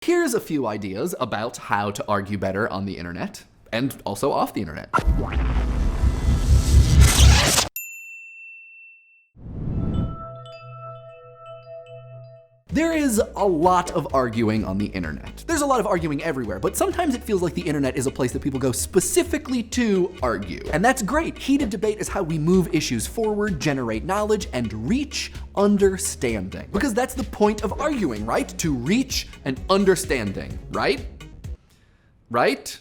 Here's a few ideas about how to argue better on the internet, and also off the internet. There is a lot of arguing on the internet. There's a lot of arguing everywhere, but sometimes it feels like the internet is a place that people go specifically to argue. And that's great. Heated debate is how we move issues forward, generate knowledge, and reach understanding. Because that's the point of arguing, right? To reach an understanding, right? Right?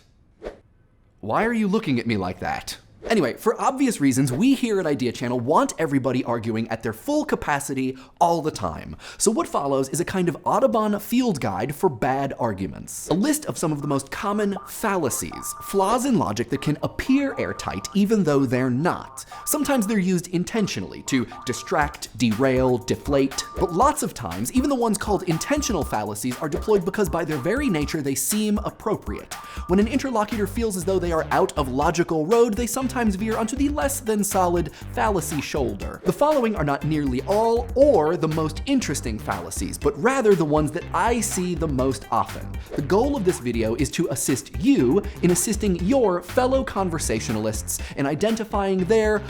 Why are you looking at me like that? Anyway, for obvious reasons, we here at Idea Channel want everybody arguing at their full capacity all the time. So what follows is a kind of Audubon field guide for bad arguments. A list of some of the most common fallacies, flaws in logic that can appear airtight even though they're not. Sometimes they're used intentionally to distract, derail, deflate, but lots of times, even the ones called intentional fallacies are deployed because by their very nature they seem appropriate. When an interlocutor feels as though they are out of logical road, they sometimes veer onto the less than solid fallacy shoulder. The following are not nearly all or the most interesting fallacies, but rather the ones that I see the most often. The goal of this video is to assist you in assisting your fellow conversationalists in identifying their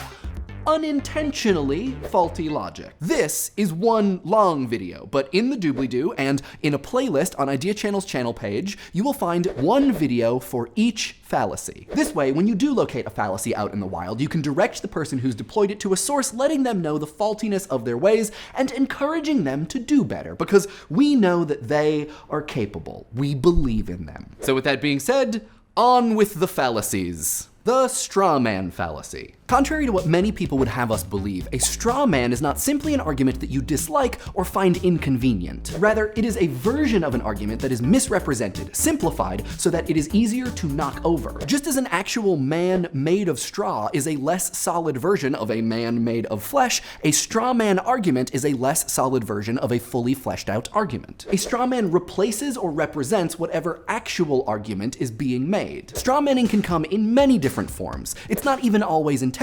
unintentionally faulty logic. This is one long video, but in the doobly-doo and in a playlist on Idea Channel's channel page, you will find one video for each fallacy. This way, when you do locate a fallacy out in the wild, you can direct the person who's deployed it to a source, letting them know the faultiness of their ways and encouraging them to do better, because we know that they are capable. We believe in them. So with that being said, on with the fallacies. The straw man fallacy. Contrary to what many people would have us believe, a straw man is not simply an argument that you dislike or find inconvenient. Rather, it is a version of an argument that is misrepresented, simplified, so that it is easier to knock over. Just as an actual man made of straw is a less solid version of a man made of flesh, a straw man argument is a less solid version of a fully fleshed out argument. A straw man replaces or represents whatever actual argument is being made. Straw manning can come in many different forms. It's not even always intentional.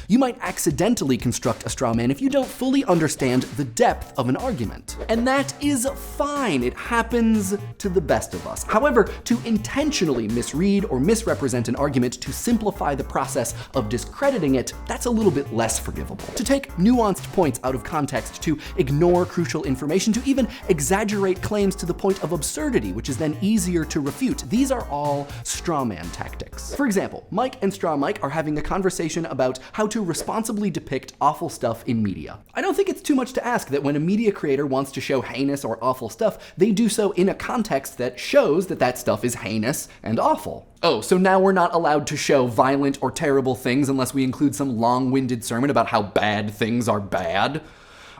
You might accidentally construct a straw man if you don't fully understand the depth of an argument. And that is fine. It happens to the best of us. However, to intentionally misread or misrepresent an argument to simplify the process of discrediting it, that's a little bit less forgivable. To take nuanced points out of context, to ignore crucial information, to even exaggerate claims to the point of absurdity, which is then easier to refute, these are all straw man tactics. For example, Mike and Straw Mike are having a conversation about how to responsibly depict awful stuff in media. I don't think it's too much to ask that when a media creator wants to show heinous or awful stuff, they do so in a context that shows that that stuff is heinous and awful. Oh, so now we're not allowed to show violent or terrible things unless we include some long-winded sermon about how bad things are bad?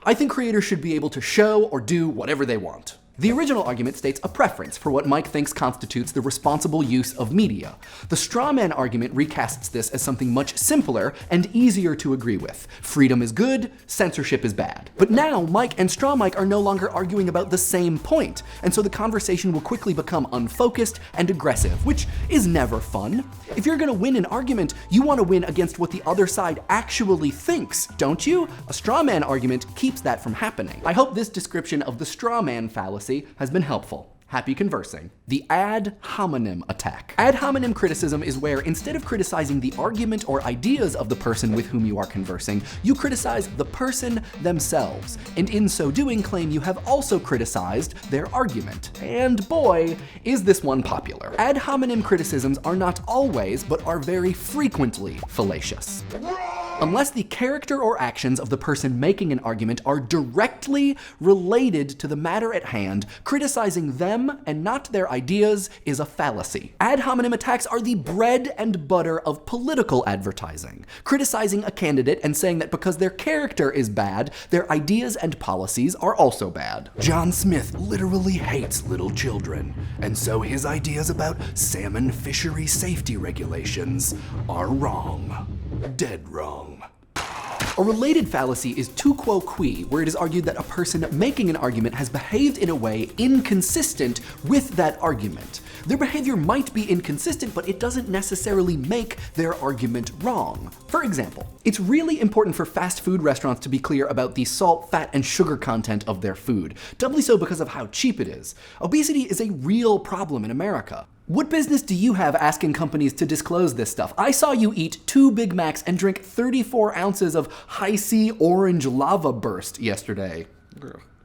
I think creators should be able to show or do whatever they want. The original argument states a preference for what Mike thinks constitutes the responsible use of media. The straw man argument recasts this as something much simpler and easier to agree with. Freedom is good, censorship is bad. But now Mike and Straw Mike are no longer arguing about the same point, and so the conversation will quickly become unfocused and aggressive, which is never fun. If you're gonna win an argument, you want to win against what the other side actually thinks, don't you? A straw man argument keeps that from happening. I hope this description of the straw man fallacy has been helpful. Happy conversing. The ad hominem attack. Ad hominem criticism is where, instead of criticizing the argument or ideas of the person with whom you are conversing, you criticize the person themselves, and in so doing claim you have also criticized their argument. And boy, is this one popular. Ad hominem criticisms are not always, but are very frequently fallacious. Unless the character or actions of the person making an argument are directly related to the matter at hand, criticizing them and not their ideas is a fallacy. Ad hominem attacks are the bread and butter of political advertising. Criticizing a candidate and saying that because their character is bad, their ideas and policies are also bad. John Smith literally hates little children, and so his ideas about salmon fishery safety regulations are wrong. Dead wrong. A related fallacy is tu quo qui, where it is argued that a person making an argument has behaved in a way inconsistent with that argument. Their behavior might be inconsistent, but it doesn't necessarily make their argument wrong. For example, it's really important for fast food restaurants to be clear about the salt, fat, and sugar content of their food, doubly so because of how cheap it is. Obesity is a real problem in America. What business do you have asking companies to disclose this stuff? I saw you eat 2 Big Macs and drink 34 ounces of high-C orange lava burst yesterday.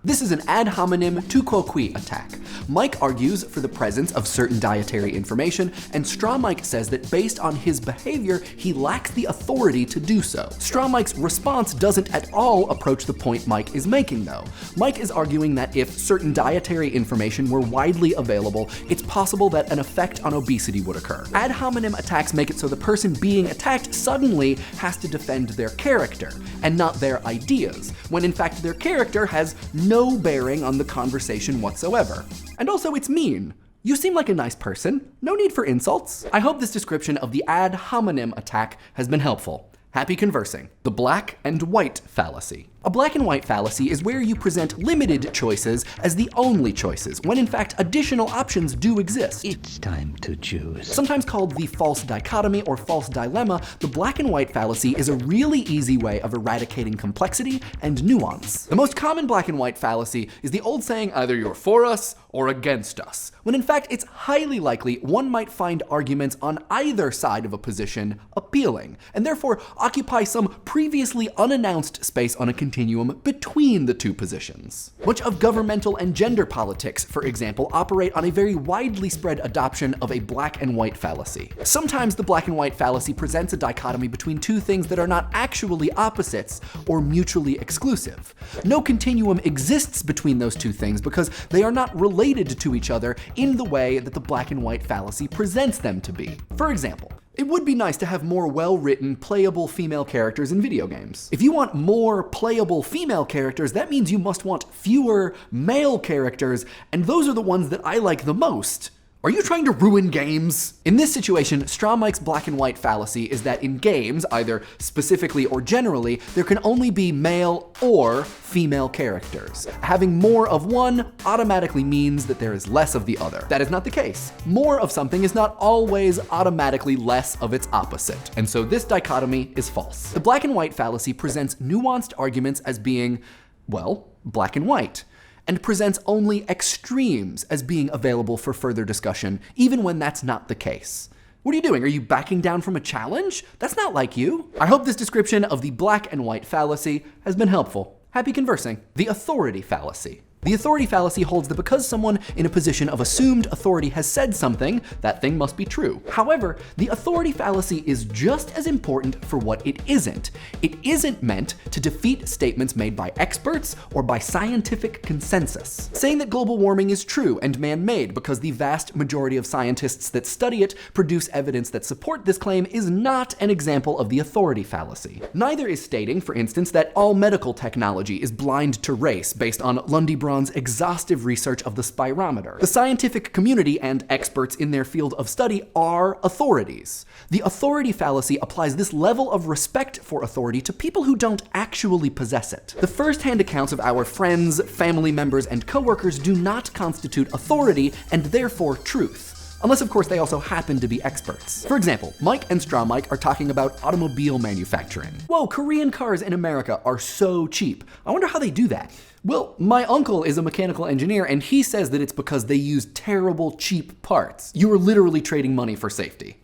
This is an ad hominem tu quo qui attack. Mike argues for the presence of certain dietary information, and Straw Mike says that based on his behavior, he lacks the authority to do so. Straw Mike's response doesn't at all approach the point Mike is making, though. Mike is arguing that if certain dietary information were widely available, it's possible that an effect on obesity would occur. Ad hominem attacks make it so the person being attacked suddenly has to defend their character, and not their ideas, when in fact their character has no bearing on the conversation whatsoever. And also, it's mean. You seem like a nice person. No need for insults. I hope this description of the ad hominem attack has been helpful. Happy conversing. The black and white fallacy. A black and white fallacy is where you present limited choices as the only choices, when in fact additional options do exist. It's time to choose. Sometimes called the false dichotomy or false dilemma, the black and white fallacy is a really easy way of eradicating complexity and nuance. The most common black and white fallacy is the old saying, either you're for us or against us, when in fact it's highly likely one might find arguments on either side of a position appealing, and therefore occupy some previously unannounced space on a continuum between the two positions. Much of governmental and gender politics, for example, operate on a very widely spread adoption of a black and white fallacy. Sometimes the black and white fallacy presents a dichotomy between two things that are not actually opposites or mutually exclusive. No continuum exists between those two things because they are not related to each other in the way that the black and white fallacy presents them to be. For example, it would be nice to have more well-written, playable female characters in video games. If you want more playable female characters, that means you must want fewer male characters, and those are the ones that I like the most. Are you trying to ruin games? In this situation, Straw Mike's black and white fallacy is that in games, either specifically or generally, there can only be male or female characters. Having more of one automatically means that there is less of the other. That is not the case. More of something is not always automatically less of its opposite, and so this dichotomy is false. The black and white fallacy presents nuanced arguments as being, well, black and white, and presents only extremes as being available for further discussion, even when that's not the case. What are you doing? Are you backing down from a challenge? That's not like you. I hope this description of the black and white fallacy has been helpful. Happy conversing. The authority fallacy. The authority fallacy holds that because someone in a position of assumed authority has said something, that thing must be true. However, the authority fallacy is just as important for what it isn't. It isn't meant to defeat statements made by experts or by scientific consensus. Saying that global warming is true and man-made because the vast majority of scientists that study it produce evidence that support this claim is not an example of the authority fallacy. Neither is stating, for instance, that all medical technology is blind to race based on Lundy Braun's exhaustive research of the spirometer. The scientific community and experts in their field of study are authorities. The authority fallacy applies this level of respect for authority to people who don't actually possess it. The first-hand accounts of our friends, family members, and coworkers do not constitute authority and therefore truth. Unless, of course, they also happen to be experts. For example, Mike and Straw Mike are talking about automobile manufacturing. Whoa, Korean cars in America are so cheap. I wonder how they do that. Well, my uncle is a mechanical engineer, and he says that it's because they use terrible, cheap parts. You are literally trading money for safety.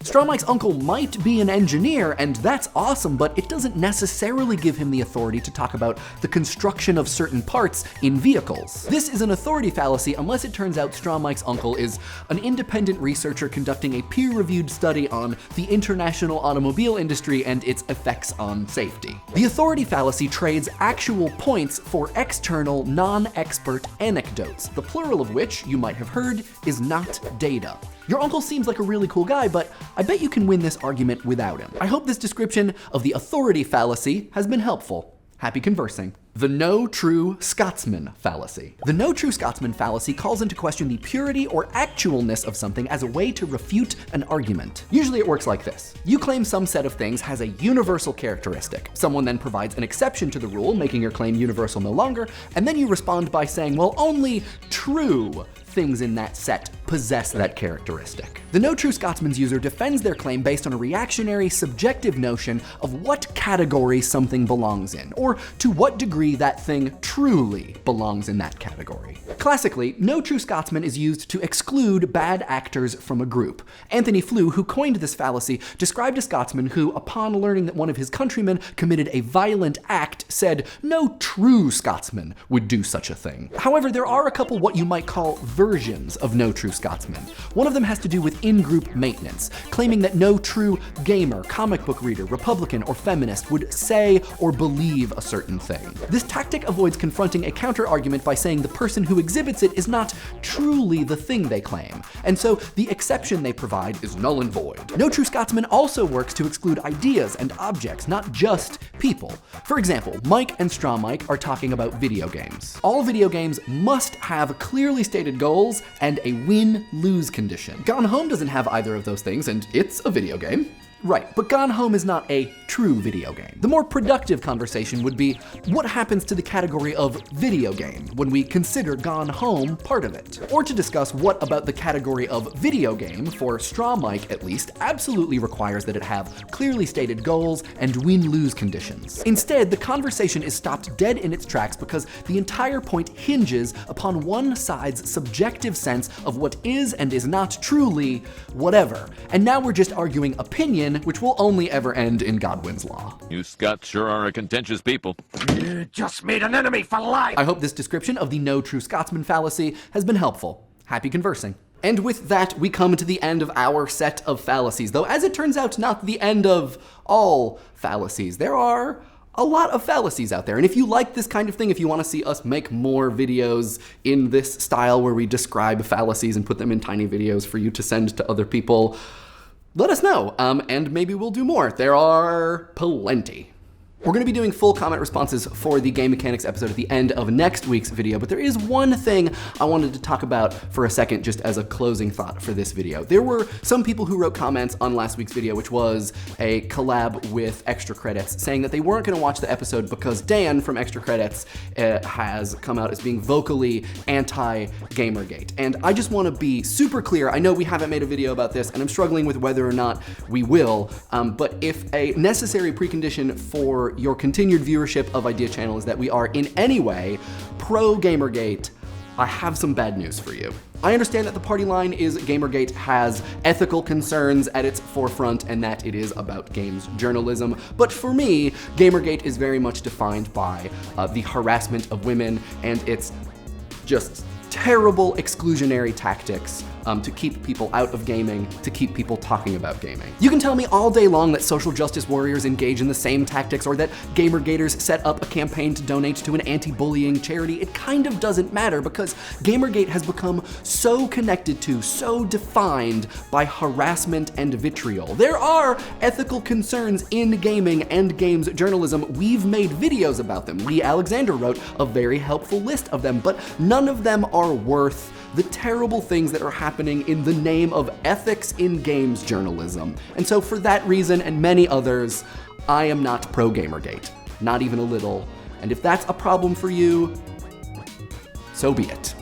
Straw Mike's uncle might be an engineer, and that's awesome, but it doesn't necessarily give him the authority to talk about the construction of certain parts in vehicles. This is an authority fallacy unless it turns out Straw Mike's uncle is an independent researcher conducting a peer-reviewed study on the international automobile industry and its effects on safety. The authority fallacy trades actual points for external, non-expert anecdotes, the plural of which, you might have heard, is not data. Your uncle seems like a really cool guy, but I bet you can win this argument without him. I hope this description of the authority fallacy has been helpful. Happy conversing. The No True Scotsman Fallacy. The No True Scotsman Fallacy calls into question the purity or actualness of something as a way to refute an argument. Usually it works like this. You claim some set of things has a universal characteristic. Someone then provides an exception to the rule, making your claim universal no longer, and then you respond by saying, well, only true things in that set possess that characteristic. The No True Scotsman's user defends their claim based on a reactionary, subjective notion of what category something belongs in, or to what degree that thing truly belongs in that category. Classically, No True Scotsman is used to exclude bad actors from a group. Anthony Flew, who coined this fallacy, described a Scotsman who, upon learning that one of his countrymen committed a violent act, said no true Scotsman would do such a thing. However, there are a couple what you might call versions of No True Scotsman. One of them has to do with in-group maintenance, claiming that no true gamer, comic book reader, Republican, or feminist would say or believe a certain thing. This tactic avoids confronting a counter-argument by saying the person who exhibits it is not truly the thing they claim, and so the exception they provide is null and void. No True Scotsman also works to exclude ideas and objects, not just people. For example, Mike and Straw Mike are talking about video games. All video games must have clearly stated goals and a win-lose condition. Gone Home doesn't have either of those things, and it's a video game. Right, but Gone Home is not a true video game. The more productive conversation would be, what happens to the category of video game when we consider Gone Home part of it? Or to discuss what about the category of video game, for Straw Mike at least, absolutely requires that it have clearly stated goals and win-lose conditions. Instead, the conversation is stopped dead in its tracks because the entire point hinges upon one side's subjective sense of what is and is not truly whatever. And now we're just arguing opinion, which will only ever end in Godwin's Law. You Scots sure are a contentious people. You just made an enemy for life! I hope this description of the No True Scotsman fallacy has been helpful. Happy conversing. And with that, we come to the end of our set of fallacies, though as it turns out, not the end of all fallacies. There are a lot of fallacies out there, and if you like this kind of thing, if you want to see us make more videos in this style where we describe fallacies and put them in tiny videos for you to send to other people, let us know, and maybe we'll do more. There are plenty. We're going to be doing full comment responses for the game mechanics episode at the end of next week's video, but there is one thing I wanted to talk about for a second just as a closing thought for this video. There were some people who wrote comments on last week's video, which was a collab with Extra Credits, saying that they weren't going to watch the episode because Dan from Extra Credits has come out as being vocally anti-Gamergate. And I just want to be super clear. I know we haven't made a video about this, and I'm struggling with whether or not we will, but if a necessary precondition for your continued viewership of Idea Channel is that we are in any way pro-Gamergate, I have some bad news for you. I understand that the party line is Gamergate has ethical concerns at its forefront and that it is about games journalism, but for me, Gamergate is very much defined by the harassment of women and its just terrible exclusionary tactics to keep people out of gaming, to keep people talking about gaming. You can tell me all day long that social justice warriors engage in the same tactics or that Gamergaters set up a campaign to donate to an anti-bullying charity. It kind of doesn't matter because Gamergate has become so connected to, so defined by harassment and vitriol. There are ethical concerns in gaming and games journalism. We've made videos about them. Lee Alexander wrote a very helpful list of them, but none of them are worth the terrible things that are happening in the name of ethics in games journalism. And so for that reason and many others, I am not pro-Gamergate, not even a little. And if that's a problem for you, so be it.